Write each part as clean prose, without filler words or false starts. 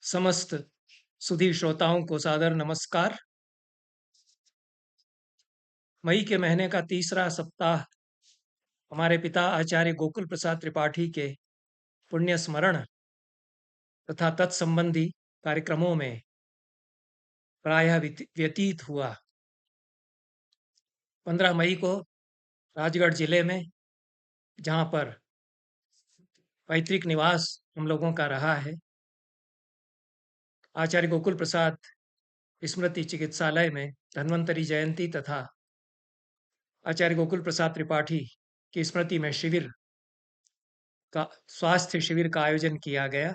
समस्त सुधी श्रोताओं को सादर नमस्कार। मई के महीने का तीसरा सप्ताह हमारे पिता आचार्य गोकुल प्रसाद त्रिपाठी के पुण्य स्मरण तथा तत्संबंधी कार्यक्रमों में प्रायः व्यतीत हुआ। 15 मई को राजगढ़ जिले में, जहाँ पर पैतृक निवास हम लोगों का रहा है, आचार्य गोकुल प्रसाद स्मृति चिकित्सालय में धन्वंतरी जयंती तथा आचार्य गोकुल प्रसाद त्रिपाठी की स्मृति में का स्वास्थ्य शिविर का आयोजन किया गया।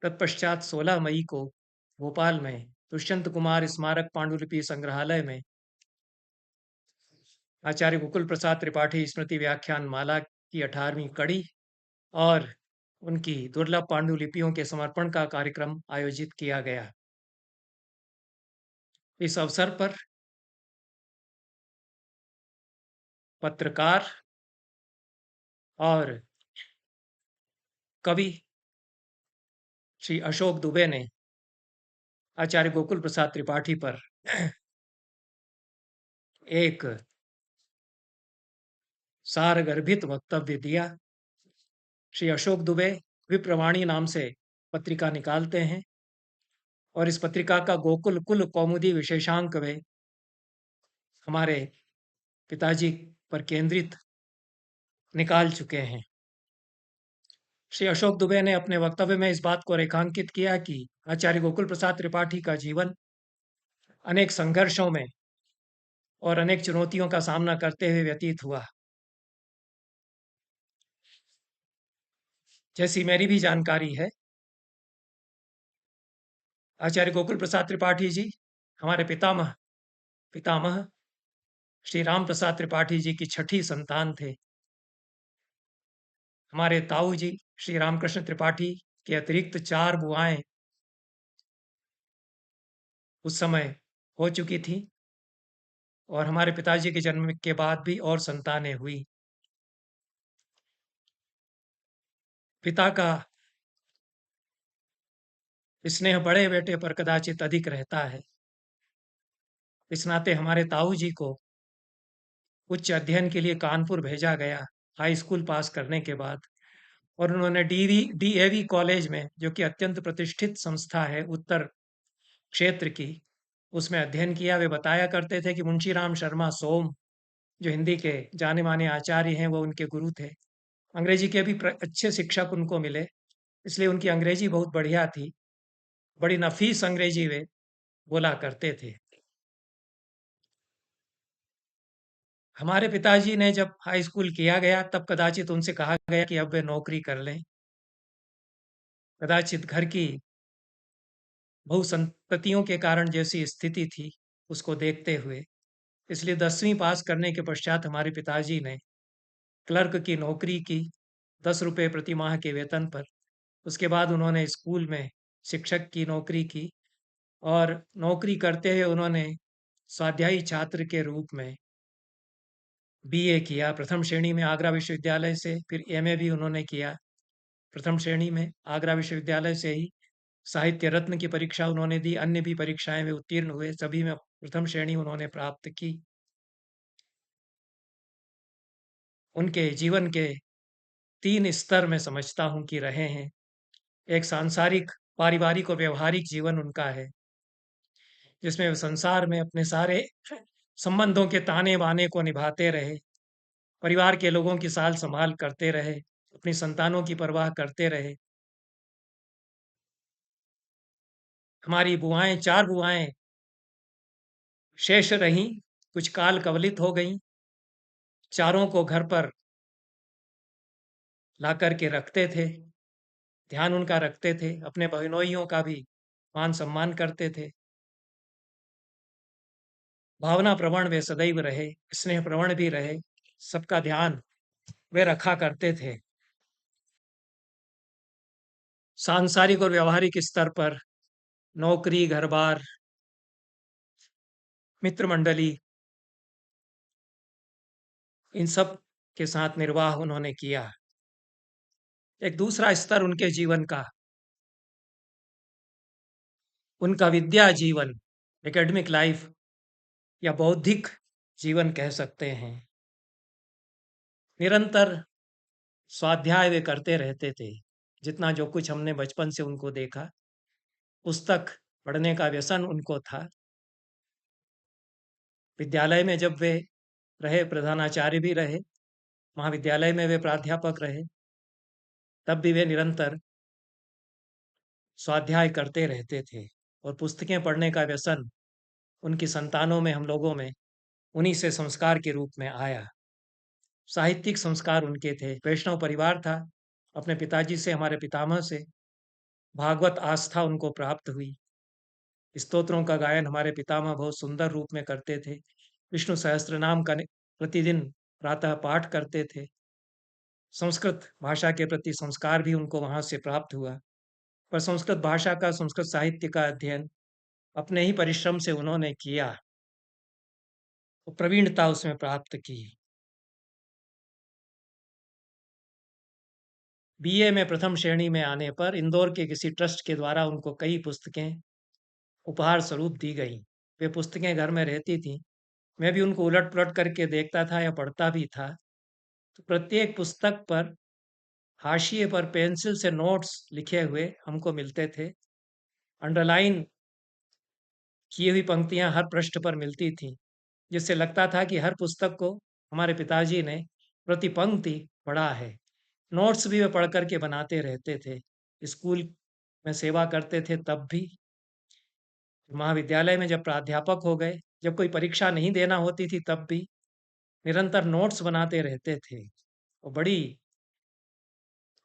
तत्पश्चात 16 मई को भोपाल में दुष्यंत कुमार स्मारक पांडुलिपि संग्रहालय में आचार्य गोकुल प्रसाद त्रिपाठी स्मृति व्याख्यान माला की 18वीं कड़ी और उनकी दुर्लभ पांडुलिपियों के समर्पण का कार्यक्रम आयोजित किया गया। इस अवसर पर पत्रकार और कवि श्री अशोक दुबे ने आचार्य गोकुल प्रसाद त्रिपाठी पर एक सारगर्भित वक्तव्य दिया। श्री अशोक दुबे विप्रवाणी नाम से पत्रिका निकालते हैं और इस पत्रिका का गोकुल कुल कौमुदी विशेषांक में हमारे पिताजी पर केंद्रित निकाल चुके हैं। श्री अशोक दुबे ने अपने वक्तव्य में इस बात को रेखांकित किया कि आचार्य गोकुल प्रसाद त्रिपाठी का जीवन अनेक संघर्षों में और अनेक चुनौतियों का सामना करते हुए व्यतीत हुआ। जैसी मेरी भी जानकारी है, आचार्य गोकुल प्रसाद त्रिपाठी जी हमारे पितामह पितामह श्री राम प्रसाद त्रिपाठी जी की छठी संतान थे। हमारे ताऊ जी श्री रामकृष्ण त्रिपाठी के अतिरिक्त 4 बुआएं उस समय हो चुकी थी और हमारे पिताजी के जन्म के बाद भी और संतानें हुई। पिता का स्नेह बड़े बेटे पर कदाचित अधिक रहता है। इस नाते हमारे ताऊ जी को उच्च अध्ययन के लिए कानपुर भेजा गया हाई स्कूल पास करने के बाद, और उन्होंने डीएवी कॉलेज में, जो कि अत्यंत प्रतिष्ठित संस्था है उत्तर क्षेत्र की, उसमें अध्ययन किया। वे बताया करते थे कि मुंशीराम शर्मा सोम, जो हिंदी के जाने माने आचार्य हैं, वो उनके गुरु थे। अंग्रेजी के भी अच्छे शिक्षक उनको मिले, इसलिए उनकी अंग्रेजी बहुत बढ़िया थी। बड़ी नफीस अंग्रेजी वे बोला करते थे। हमारे पिताजी ने जब हाई स्कूल किया गया, तब कदाचित उनसे कहा गया कि अब वे नौकरी कर लें। कदाचित घर की बहुसंपत्तियों के कारण जैसी स्थिति थी, उसको देखते हुए, इसलिए 10वीं पास करने के पश्चात हमारे पिताजी ने क्लर्क की नौकरी की, 10 रुपये प्रति माह के वेतन पर। उसके बाद उन्होंने स्कूल में शिक्षक की नौकरी की और नौकरी करते हुए उन्होंने स्वाध्यायी छात्र के रूप में बीए किया प्रथम श्रेणी में आगरा विश्वविद्यालय से। फिर एमए भी उन्होंने किया प्रथम श्रेणी में आगरा विश्वविद्यालय से ही। साहित्य रत्न की परीक्षा उन्होंने दी, अन्य भी परीक्षाएं में उत्तीर्ण हुए, सभी में प्रथम श्रेणी उन्होंने प्राप्त की। उनके जीवन के 3 स्तर में समझता हूं कि रहे हैं। एक सांसारिक, पारिवारिक और व्यवहारिक जीवन उनका है, जिसमें वे संसार में अपने सारे संबंधों के ताने बाने को निभाते रहे, परिवार के लोगों की साल संभाल करते रहे, अपनी संतानों की परवाह करते रहे। हमारी बुआएं, 4 बुआएं शेष रहीं, कुछ काल कवलित हो गईं। चारों को घर पर ला करके रखते थे, ध्यान उनका रखते थे, अपने बहनोइयों का भी मान सम्मान करते थे। भावना प्रवण वे सदैव रहे, स्नेह प्रवण भी रहे, सबका ध्यान वे रखा करते थे। सांसारिक और व्यवहारिक स्तर पर नौकरी, घर-बार, मित्र मंडली, इन सब के साथ निर्वाह उन्होंने किया। एक दूसरा स्तर उनके जीवन का उनका विद्या जीवन, एकेडमिक लाइफ या बौद्धिक जीवन कह सकते हैं। निरंतर स्वाध्याय वे करते रहते थे। जितना जो कुछ हमने बचपन से उनको देखा, पुस्तक पढ़ने का व्यसन उनको था। विद्यालय में जब वे रहे, प्रधानाचार्य भी रहे, महाविद्यालय में वे प्राध्यापक रहे, तब भी वे निरंतर स्वाध्याय करते रहते थे और पुस्तकें पढ़ने का व्यसन उनकी संतानों में, हम लोगों में, उन्हीं से संस्कार के रूप में आया। साहित्यिक संस्कार उनके थे, वैष्णव परिवार था। अपने पिताजी से, हमारे पितामह से भागवत आस्था उनको प्राप्त हुई। स्तोत्रों का गायन हमारे पितामह बहुत सुंदर रूप में करते थे। विष्णु सहस्त्रनाम का प्रतिदिन प्रातः पाठ करते थे। संस्कृत भाषा के प्रति संस्कार भी उनको वहाँ से प्राप्त हुआ। पर संस्कृत भाषा का, संस्कृत साहित्य का अध्ययन अपने ही परिश्रम से उन्होंने किया, तो प्रवीणता उसमें प्राप्त की। बीए में प्रथम श्रेणी में आने पर इंदौर के किसी ट्रस्ट के द्वारा उनको कई पुस्तकें उपहार स्वरूप दी गईं। वे पुस्तकें घर में रहती थीं। मैं भी उनको उलट-पुलट करके देखता था या पढ़ता भी था। तो प्रत्येक पुस्तक पर हाशिए पर पेंसिल से नोट्स लिखे हुए हमको मिलते थे। अंडरलाइन की हुई पंक्तियाँ हर पृष्ठ पर मिलती थीं, जिससे लगता था कि हर पुस्तक को हमारे पिताजी ने प्रति पंक्ति पढ़ा है। नोट्स भी वे पढ़ कर के बनाते रहते थे। स्कूल में सेवा करते थे तब भी, महाविद्यालय में जब प्राध्यापक हो गए, जब कोई परीक्षा नहीं देना होती थी तब भी निरंतर नोट्स बनाते रहते थे। और बड़ी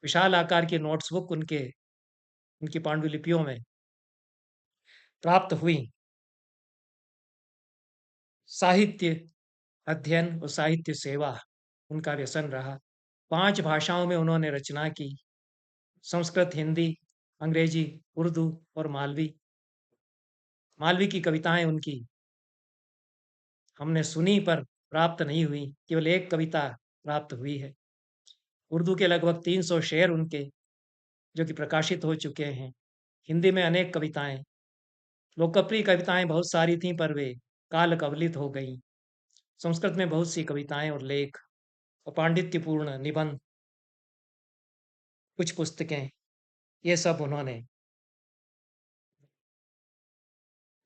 विशाल आकार की नोट्स बुक उनकी पांडुलिपियों में प्राप्त हुई। साहित्य अध्ययन और साहित्य सेवा उनका व्यसन रहा। 5 भाषाओं में उन्होंने रचना की, संस्कृत, हिंदी, अंग्रेजी, उर्दू और मालवी। मालवी की कविताएं उनकी हमने सुनी पर प्राप्त नहीं हुई, केवल एक कविता प्राप्त हुई है। उर्दू के लगभग 300 शेर उनके, जो कि प्रकाशित हो चुके हैं। हिंदी में अनेक कविताएं, लोकप्रिय कविताएं बहुत सारी थीं, पर वे काल कवलित हो गईं। संस्कृत में बहुत सी कविताएं और लेख और पांडित्यपूर्ण निबंध, कुछ पुस्तकें, ये सब उन्होंने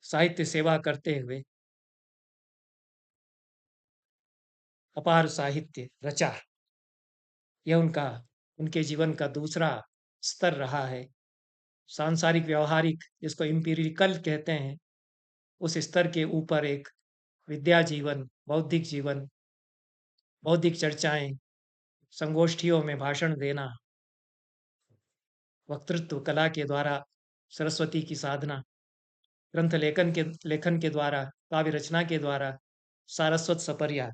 साहित्य सेवा करते हुए अपार साहित्य रचा। यह उनके जीवन का दूसरा स्तर रहा है। सांसारिक व्यवहारिक, जिसको एम्पिरिकल कहते हैं, उस स्तर के ऊपर एक विद्या जीवन, बौद्धिक जीवन, बौद्धिक चर्चाएं, संगोष्ठियों में भाषण देना, वक्तृत्व कला के द्वारा सरस्वती की साधना, ग्रंथ लेखन के द्वारा, काव्य रचना के द्वारा सारस्वत सपर्या,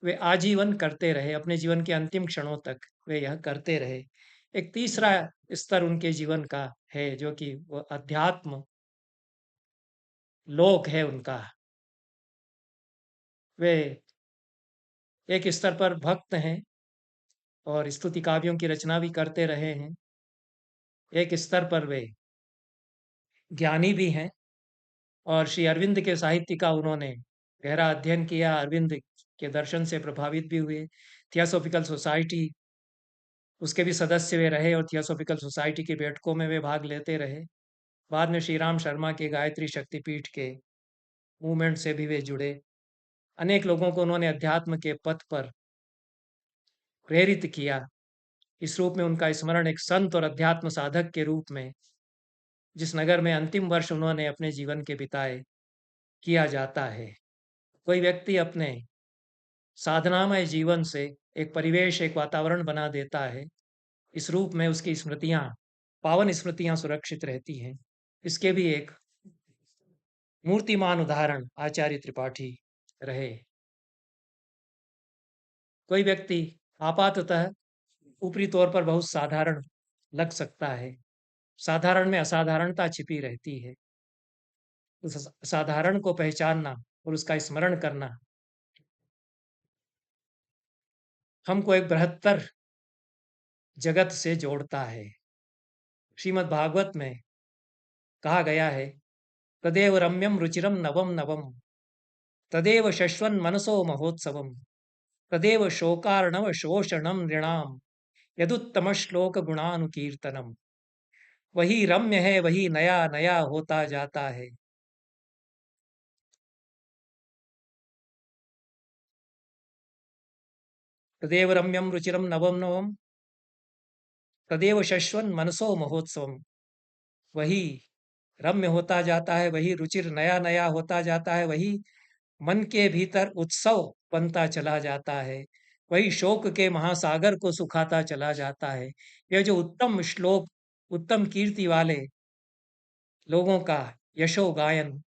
वे आजीवन करते रहे। अपने जीवन के अंतिम क्षणों तक वे यह करते रहे। एक तीसरा स्तर उनके जीवन का है, जो कि वो अध्यात्म लोक है उनका। वे एक स्तर पर भक्त हैं और स्तुति काव्यों की रचना भी करते रहे हैं। एक स्तर पर वे ज्ञानी भी हैं और श्री अरविंद के साहित्य का उन्होंने गहरा अध्ययन किया। अरविंद के दर्शन से प्रभावित भी हुए। थियोसॉफिकल सोसाइटी, उसके भी सदस्य वे रहे और थियोसॉफिकल सोसाइटी की बैठकों में वे भाग लेते रहे। बाद में श्री राम शर्मा के गायत्री शक्तिपीठ के मूवमेंट से भी वे जुड़े। अनेक लोगों को उन्होंने अध्यात्म के पथ पर प्रेरित किया। इस रूप में उनका स्मरण एक संत और अध्यात्म साधक के रूप में, जिस नगर में अंतिम वर्ष उन्होंने अपने जीवन के बिताए, किया जाता है। कोई व्यक्ति अपने साधनामय जीवन से एक परिवेश, एक वातावरण बना देता है, इस रूप में उसकी स्मृतियां, पावन स्मृतियां सुरक्षित रहती हैं। इसके भी एक मूर्तिमान उदाहरण आचार्य त्रिपाठी रहे। कोई व्यक्ति आपाततः ऊपरी तौर पर बहुत साधारण लग सकता है, साधारण में असाधारणता छिपी रहती है। उस साधारण को पहचानना और उसका स्मरण करना हमको एक बृहत्तर जगत से जोड़ता है। श्रीमद् भागवत में कहा गया है तदेव रम्यं रुचिरं नवं नवं, तदेव शश्वन् मनसो महोत्सवम्, तदेव शोकार्णव शोषणं नृणाम्, यदुत्तम श्लोक गुणानुकीर्तनम। वही रम्य है, वही नया नया होता जाता है। तदेव रम्यं रुचिरं नवं नवं, तदेव शश्वन् मनसो महोत्सवम्। वही रम्य होता जाता है, वही रुचिर नया नया होता जाता है, वही मन के भीतर उत्सव बनता चला जाता है, वही शोक के महासागर को सुखाता चला जाता है। यह जो उत्तम श्लोक, उत्तम कीर्ति वाले लोगों का यशो गायन,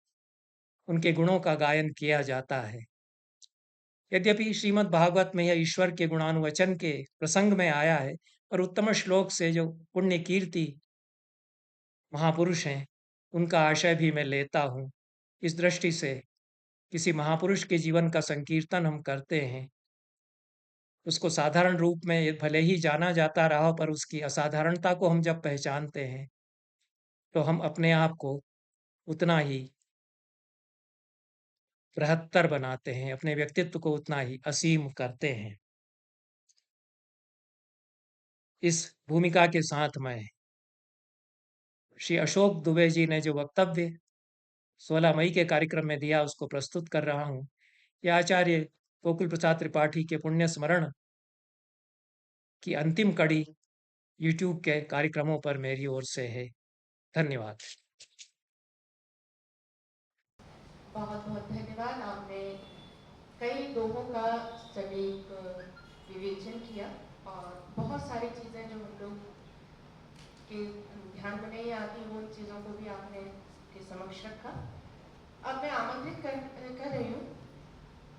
उनके गुणों का गायन किया जाता है। यद्यपि श्रीमद् भागवत में यह ईश्वर के गुणानुवचन के प्रसंग में आया है, पर उत्तम श्लोक से जो पुण्य कीर्ति महापुरुष हैं, उनका आशय भी मैं लेता हूँ। इस दृष्टि से किसी महापुरुष के जीवन का संकीर्तन हम करते हैं, उसको साधारण रूप में भले ही जाना जाता रहा, पर उसकी असाधारणता को हम जब पहचानते हैं, तो हम अपने आप को उतना ही बृहत्तर बनाते हैं, अपने व्यक्तित्व को उतना ही असीम करते हैं। इस भूमिका के साथ मैं श्री अशोक दुबे जी ने जो वक्तव्य 16 मई के कार्यक्रम में दिया, उसको प्रस्तुत कर रहा हूँ। यह आचार्य गोकुल प्रसाद त्रिपाठी के पुण्य स्मरण की अंतिम कड़ी YouTube के कार्यक्रमों पर मेरी ओर से है। धन्यवाद। बहुत बहुत धन्यवाद। आपने कई लोगों का सटीक विवेचन किया और बहुत सारी चीज़ें जो हम लोग के ध्यान में नहीं आती, वो चीज़ों को भी आपने के समक्ष रखा। अब मैं आमंत्रित कर रही हूँ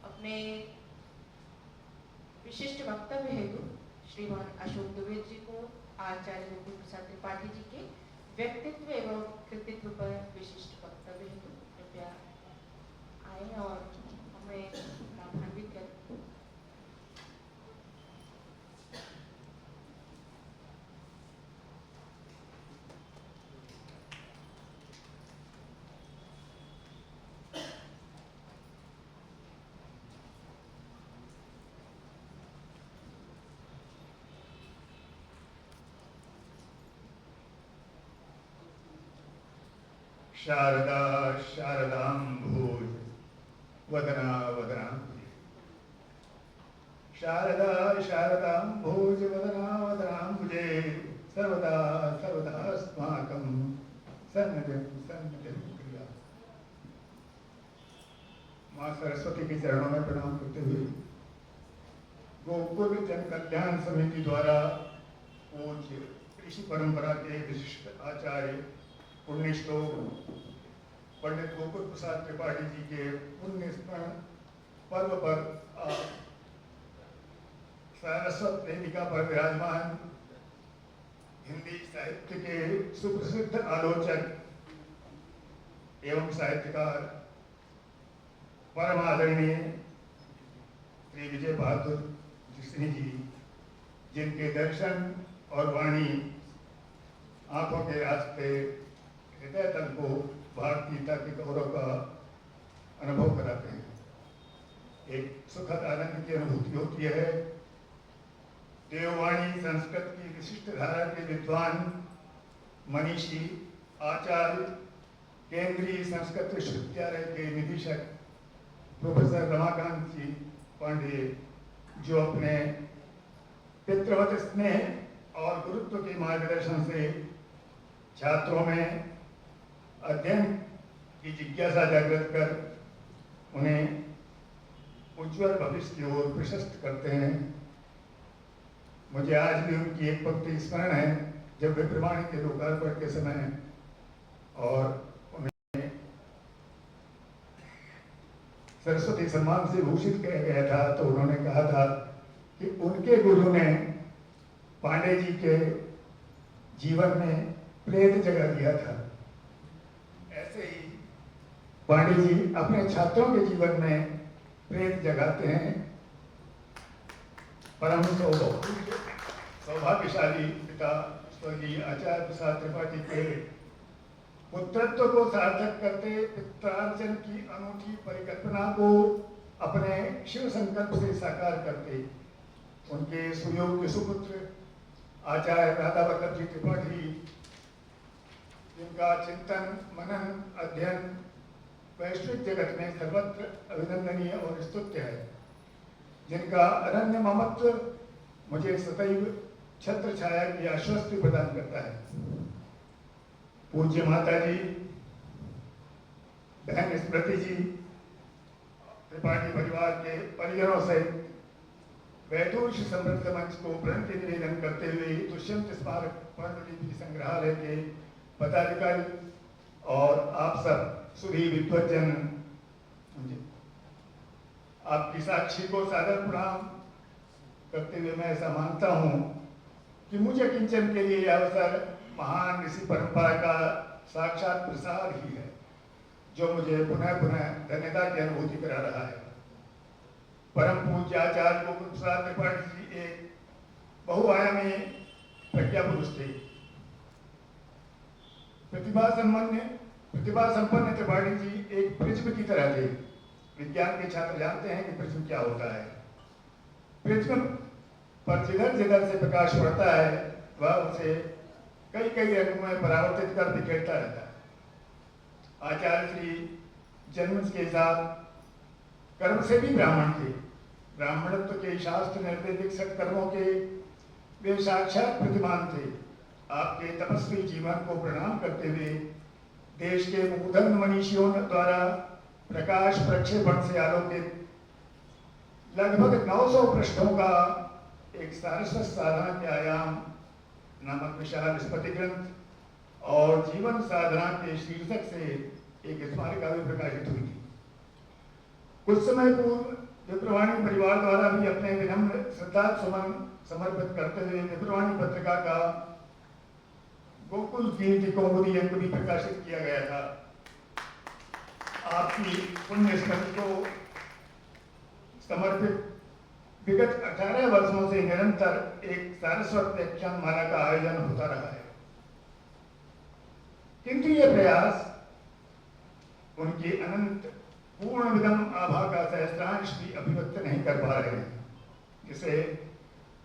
अपने विशिष्ट वक्तव्य हेतु श्रीमान अशोक दुबे जी को, आचार्य गोकुल प्रसाद त्रिपाठी जी के व्यक्तित्व एवं कृतित्व पर विशिष्ट वक्तव्य हेतु कृपया आए और हमें लाभान्वित करें। शारदा शारदाम्भोज वदना वदनाम्बुजे, शारदा शारदाम्भोज वदना वदनाम्बुजे, सर्वदा सर्वदास्माकं सन्निधिं सन्निधिं प्रिया। माँ सरस्वती के चरणों में प्रणाम करते हुए गोकुल जन कल्याण समिति द्वारा पूज्य ऋषि परंपरा के विशिष्ट आचार्य पुण्य श्लोक पंडित गोकुल प्रसाद त्रिपाठी जी के पुण्य स्मरण पर्व पर सारस्वत वेदिका पर विराजमान हिंदी साहित्य के सुप्रसिद्ध आलोचक एवं साहित्यकार परम आदरणीय श्री विजय बहादुर सिंह जी, जिनके दर्शन और वाणी आंखों के रास्ते हृदय तल को भारतीयता के गौरव का अनुभव कराते हैं। एक सुखद आनंद की अनुभूति होती है। देववाणी संस्कृत की विशिष्ट धारा के विद्वान, मनीषी, आचार्य, केंद्रीय संस्कृत विश्वविद्यालय के निदेशक प्रोफेसर रमाकांत जी पांडे, जो अपने पितृवत स्नेह और गुरुत्व के मार्गदर्शन से छात्रों में अध्ययन की जिज्ञासा जागृत कर उन्हें उज्जवल भविष्य की ओर प्रशस्त करते हैं। मुझे आज भी उनकी एक पंक्ति स्मरण है, जब वे प्रवाणी के लोकार्पण के समय और उन्हें सरस्वती सम्मान से भूषित किया गया था, तो उन्होंने कहा था कि उनके गुरु ने पांडे जी के जीवन में प्रेत जगा दिया था। ऐसे ही पांडे जी अपने छात्रों के जीवन में प्रेत जगाते हैं। परम सौभाग्यशाली पिता स्वर्गीय आचार्य प्रसाद त्रिपाठी के पुत्रत्व को सार्थक करते पित्रार्जन की अनूठी परिकल्पना को अपने शिव संकल्प से साकार करते उनके सुयोग्य सुपुत्र आचार्य राधा वल्लभ जी त्रिपाठी, जिनका चिंतन मनन अध्ययन वैश्विक जगत में सर्वत्र अभिनंदनीय और स्तुत्य है, जिनका अनन्य ममत्व मुझे सदैव छत्र छाया की आश्वस्ति प्रदान करता है। पूज्य माता जी, बहन स्मृति जी, त्रिपाठी परिवार के परिजनों से वैदूष समृद्ध मंच को प्रणति निवेदन करते हुए दुष्यंत स्मारक पांडुलिपि संग्रहालय के पदाधिकारी और आप सब सभी विद्वज्जन, आपकी साक्षी को सादर प्रणाम करते हुए मैं ऐसा मानता हूँ कि मुझे किंचन के लिए यह अवसर महान ऋषि परंपरा का साक्षात प्रसाद ही है, जो मुझे पुनः पुनः धन्यता की अनुभूति करा रहा है। परम पूज्य आचार्य गोकुल प्रसाद त्रिपाठी जी एक बहुआयामी प्रज्ञा पुरुष थे। प्रतिभा संपन्न त्रिपाठी जी एक प्रिज्म की तरह थे। विज्ञान के छात्र जानते हैं कि प्रिज्म क्या होता है। प्रिज्म पर जिधर जिधर से प्रकाश पड़ता है वह उसे कई कई रंगों में परावर्तित कर बिखेरता रहता है। आचार्य श्री जन्म के साथ कर्म से भी ब्राह्मण थे। ब्राह्मणत्व के शास्त्र निर्देशित सत्कर्मों के वे साक्षात प्रतिमान थे। आपके तपस्वी जीवन को प्रणाम करते हुए देश के मुकुधन मनीषियों द्वारा प्रकाश प्रक्षेपण से आलोकित लगभग 900 पृष्ठों का एक सारस्वत साधना के आयाम नामक विशाल स्मृति ग्रंथ और जीवन साधना के शीर्षक से एक स्मारिका भी प्रकाशित हुई थी। कुछ समय पूर्व विप्रवाणी परिवार द्वारा भी अपने विनम्र श्रद्धा सुमन समर्पित करते हुए विप्रवाणी पत्रिका का गोकुल कीर्ति कौमुदी अंक भी प्रकाशित किया गया था। आपकी पुण्य स्मृति को समर्पित विगत 18 वर्षों से निरंतर एक सारस्वत व्याख्यान माला का आयोजन होता रहा है, किंतु ये प्रयास उनकी अनंत पूर्ण विदम आभा का सहस्त्रांश भी अभिव्यक्त नहीं कर पा रहे हैं, जिसे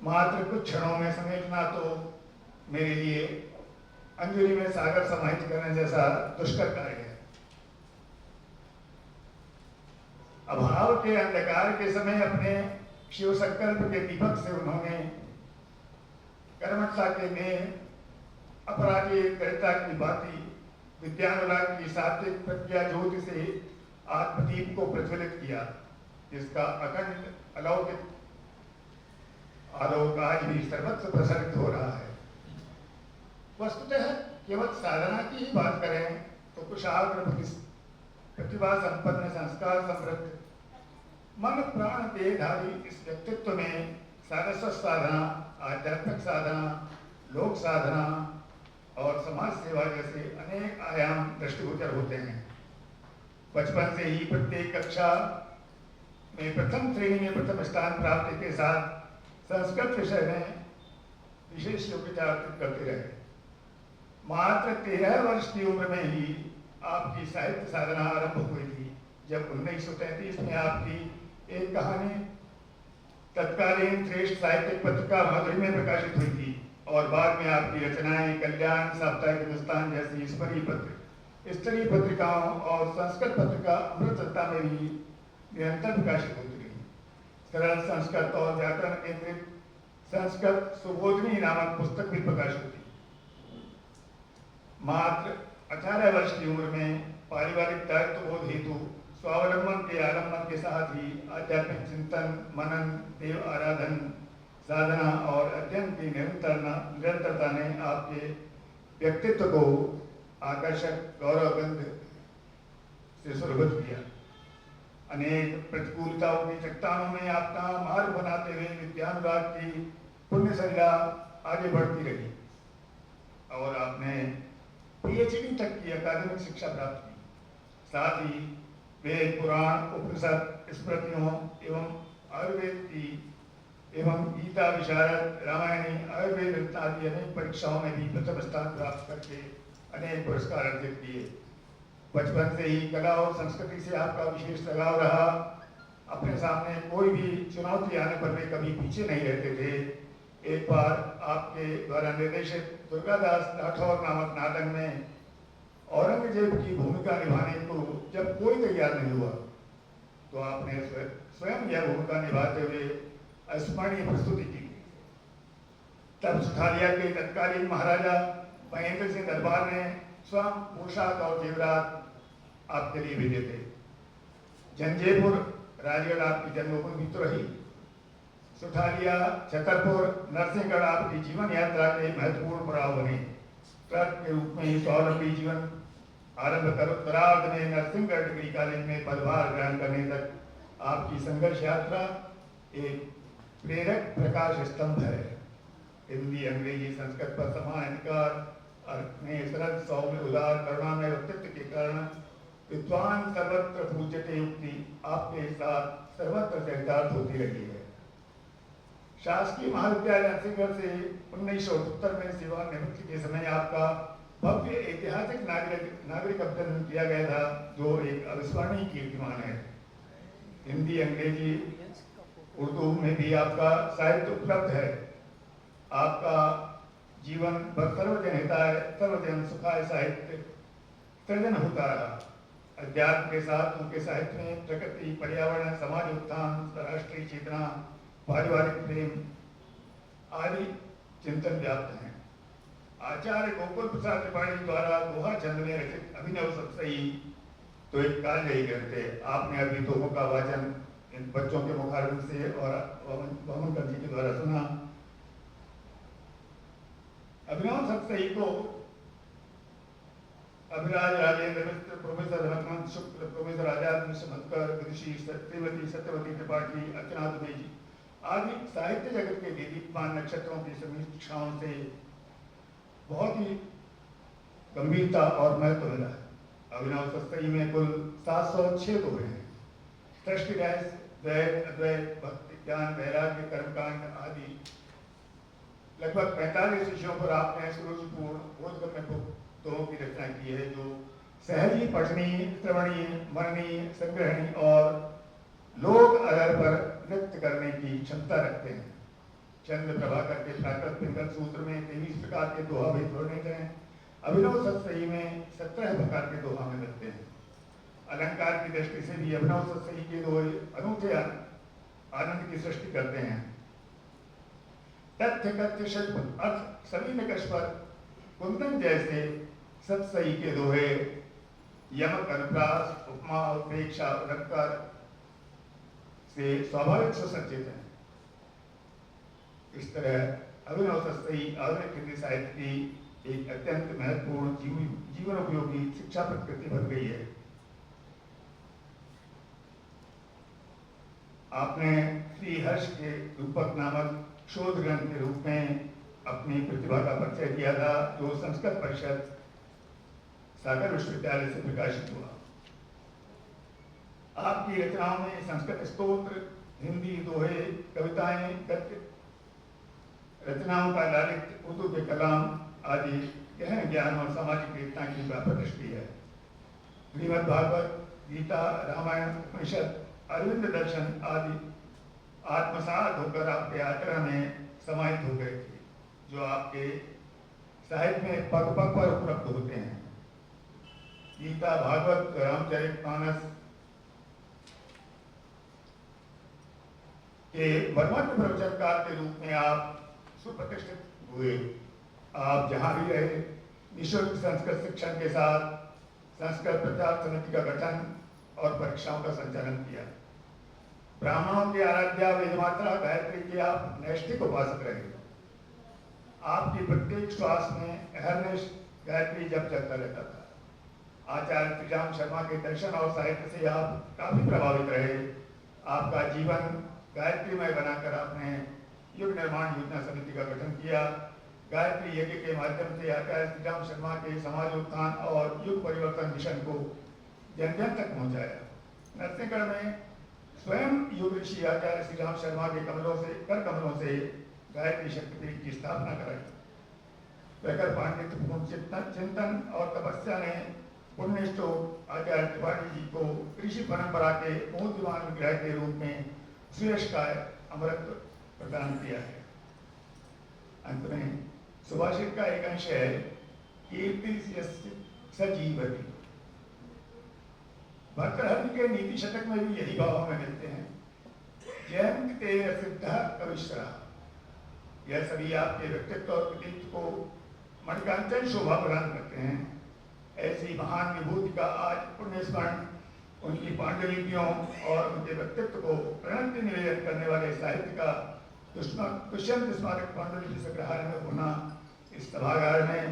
मात्र कुछ क्षणों में समेटना तो मेरे लिए अंजलि में सागर समाहित करने जैसा दुष्कर कार्य है। अभाव के अंधकार के समय अपने शिव संकल्प के दीपक से उन्होंने कर्मठता के में अपराजिता की बाती विद्यानुराग की सात्विक प्रज्ञा ज्योति से आत्मदीप को प्रज्वलित किया, जिसका अखंड अलौकिक आलोक आज भी सर्वत्र प्रसारित हो रहा है। वस्तुतः केवल साधना की ही बात करें तो कुशाग्र प्रतिभा संपन्न संस्कार समृद्ध मन प्राण देहधारी इस व्यक्तित्व में सारस्वत साधना, आध्यात्मिक साधना, लोक साधना और समाज सेवा जैसे अनेक आयाम दृष्टिगोचर होते हैं। बचपन से ही प्रत्येक कक्षा में प्रथम श्रेणी में प्रथम स्थान प्राप्ति के साथ संस्कृत विषय में विशेष योग्यता अर्जित करते रहे। मात्र 13 वर्ष की उम्र में ही आपकी साहित्य साधना आरंभ हुई थी, जब 1933 में आपकी एक कहानी तत्कालीन श्रेष्ठ साहित्यिक पत्रिका माधुरी में प्रकाशित हुई थी और बाद में आपकी रचनाएं कल्याण, साप्ताहिक हिंदुस्तान जैसी स्तरीय पत्रिकाओं और संस्कृत पत्रिका अमृतसत्ता में भी निरंतर प्रकाशित होती रही। सरल संस्कृत और व्याकरण केंद्रित संस्कृत सुबोधनी नामक पुस्तक भी प्रकाशित हुई। मात्र 18 वर्ष की उम्र में पारिवारिक दायित्व बोध हेतु स्वावलंबन के आलम्बन के साथ ही आध्यात्मिक चिंतन, मनन, देव आराधन, साधना और अध्ययन की निरंतरता ने आपके व्यक्तित्व को आकर्षक गौरवगंध से सुरभित किया। अनेक प्रतिकूलताओं की चट्टानों में आपका मार्ग बनाते हुए विद्यानुराग की पुण्य सलिला आगे बढ़ती रही और आपने पीएचडी तक की अकादमिक शिक्षा प्राप्त की। साथ ही वेद, पुराण, उपनिषद, स्मृतियों एवं आयुर्वेद की एवं गीता विशारद, रामायणी, आयुर्वेद आदि अनेक परीक्षाओं में भी प्रथम स्थान प्राप्त करके अनेक पुरस्कार अर्जित किए। बचपन से ही कला और संस्कृति से आपका विशेष लगाव रहा। अपने सामने कोई भी चुनौती आने पर वे कभी पीछे नहीं रहते थे। एक बार आपके द्वारा निर्देशित दुर्गादास राठौर नामक नाटक में औरंगजेब की भूमिका निभाने को जब कोई तैयार नहीं हुआ तो आपने स्वयं यह भूमिका निभाते हुए अस्मरणीय प्रस्तुति की। तब सुठालिया के तत्कालीन महाराजा महेंद्र सिंह दरबार ने स्वयं पोशाक और जेवरात आपके लिए भेजे थे। जंजेपुर राजगढ़ आपकी जन्मभूमि तो रही। सुठालिया, छतरपुर, नरसिंहगढ़ आपकी जीवन यात्रा के महत्वपूर्ण पड़ाव बने। क्लर्क के रूप में ही स्वावलंबी जीवन आरंभ कर उत्तरार्ध में नरसिंहगढ़ डिग्री कॉलेज में पदभार ग्रहण करने तक आपकी संघर्ष यात्रा एक प्रेरक प्रकाश स्तंभ है। हिंदी, अंग्रेजी, संस्कृत पर समान अधिकार अपने सरल सौम्य उदार करुणामय व्यक्तित्व के कारण विद्वान सर्वत्र पूज्यते युक्ति आपके साथ सर्वत्र चरितार्थ होती रही है। शासकीय महाविद्यालय नरसिंहगढ़ से 1978 में सेवानिवृत्ति के समय आपका भव्य ऐतिहासिक नागरिक अभिनंदन किया गया था, जो एक अविस्मरणीय कीर्तिमान है। हिंदी, अंग्रेजी, उर्दू में भी आपका साहित्य उपलब्ध है। आपका जीवन भर सर्वजन हिताय सर्वजन सुखाय साहित्य सृजन होता रहा। अध्यात्म के साथ उनके साहित्य में प्रकृति, पर्यावरण, समाज उत्थान, राष्ट्रीय चेतना, पारिवारिक प्रेम आदि चिंतन व्याप्त हैं। आचार्य गोकुल प्रसाद त्रिपाठी द्वारा दोहा छंद में रचित अभिनव सत्सई तो एक कालजयी ग्रंथ है। आपने अभी दोहों का वाचन इन बच्चों के मुखारबिंद से और भवनकर जी के द्वारा सुना। अभिनव सत्सई को अभिराज राजेंद्र मित्र, प्रोफेसर हनुमंत शुक्ल, प्रोफेसर आजाद मिश्र भटकर, विदुषी श्रीमती सत्यवती त्रिपाठी, अर्चना दुबे जी आदि साहित्य जगत के दीप्तमान नक्षत्रों की समीक्षाओं से बहुत ही गंभीरता और महत्व मिला है। अभिनव सत्सई में कुल 706 दोहे हैं। सृष्टि रहस्य, द्वैत, अद्वैत, भक्ति, ज्ञान, वैराग्य, कर्मकांड आदि लगभग 45 विषयों पर आपने सुरुचिपूर्ण बोधगम्य दोहों की रचना की है, जो सहजी, पठनीय, श्रवणीय, मननीय, संग्रहणीय और लोक आधार पर व्यक्त करने की क्षमता रखते हैं। चंद्र प्रभाकर के प्राकृत पिंगल सूत्र में 23 प्रकार के दोहा भी वर्णित हैं। अभिनव सत्सई में 17 प्रकार के दोहा में मिलते हैं। अलंकार की दृष्टि से भी अभिनव सत्सई के दोहे अनूठे आनंद की सृष्टि करते हैं। तथ्य, कथ्य, शिल्प, अर्थ सभी निकष पर कुंदन जैसे सत्सई के दोहे यमक, अनुप्रास, उपमा, उपेक्षा, अलंकार से स्वाभाविक सुसज्जित हैं। इस तरह अभिनव सत्सई आधुनिक हिंदी साहित्य की एक अत्यंत महत्वपूर्ण जीवन उपयोगी शिक्षा प्रकृति बन गई है। आपने श्री हर्ष के रूपक नामक शोध ग्रंथ के रूप में अपनी प्रतिभा का परिचय दिया था, जो संस्कृत परिषद सागर विश्वविद्यालय से प्रकाशित हुआ। आपकी रचनाओं में संस्कृत स्तोत्र, हिंदी दोहे, कविताएं, गद्य रचनाओं का लालित्य, उर्दू के कलाम आदि गहन ज्ञान और सामाजिक चेतना की व्यापक दृष्टि है। श्रीमद् भागवत, गीता, रामायण, उपनिषद, अरविंद दर्शन आदि आत्मसात होकर आपके आचरण में समाहित हो गए थे, जो आपके साहित्य में पग पग पर उपलब्ध होते हैं। गीता, भागवत, रामचरितमानस के मर्मज्ञ प्रवचनकार के रूप में आप सुप्रतिष्ठित हुए। आप जहाँ भी रहे निःशुल्क संस्कृत शिक्षण के साथ संस्कृत प्रचार समिति का गठन और परीक्षाओं का संचालन किया। ब्राह्मणों की आराध्या वेदमात्रा गायत्री के आप नैष्ठिक उपासक रहे। आपकी प्रत्येक श्वास में अहर्निश गायत्री जप चलता रहता था। आचार्य श्रीराम शर्मा के दर्शन और साहित्य से आप काफी प्रभावित रहे। आपका जीवन गायत्रीमय बनाकर आपने युग निर्माण योजना समिति का गठन किया। गायत्री यज्ञ के माध्यम से आचार्य श्रीराम शर्मा के समाज उत्थान और युग परिवर्तन मिशन को जन जन तक पहुंचाया। नरसिंहगढ़ में स्वयं योग ऋषि आचार्य श्रीराम शर्मा के कर कमलों से गायत्री शक्तिपीठ की स्थापना कराई। प्रखर पांडित्यपूर्ण चिंतन और तपस्या ने पुण्यस्थ आचार्य त्रिपाठी जी को ऋषि परंपरा के मूर्तिमान विग्रह के रूप में सुयश का अमृत प्रदान किया है। अंत में सुभाषित का एक अंश है, कीर्ति सजीवति। भर्तृहरि के नीति शतक में भी यही भाव हमें मिलते हैं। जयंत तेर सिद्ध कविश्रा। यह सभी आपके व्यक्तित्व और कृतित्व को मणिकांचन शोभा प्रदान करते हैं। ऐसी महान विभूति का आज पुण्य स्मरण, उनकी पांडुलिपियों और उनके व्यक्तित्व को प्रणति निवेदन करने वाले साहित्य का दुष्यंत स्मारक पांडुलिपि संग्रहालय में होना इस सभागार में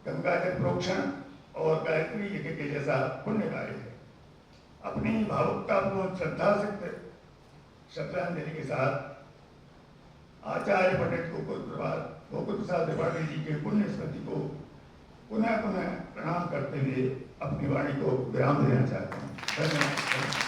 गंगाजल प्रोक्षण और गायत्री यज्ञ के जैसा पुण्य कार्य है। अपनी भावुकतापूर्ण श्रद्धा से श्रद्धांजलि के साथ आचार्य पंडित गोकुल प्रसाद त्रिपाठी जी के पुण्य स्मृति को पुनः पुनः प्रणाम करते हुए अपनी वाणी को विराम देना चाहता हूँ। धन्यवाद।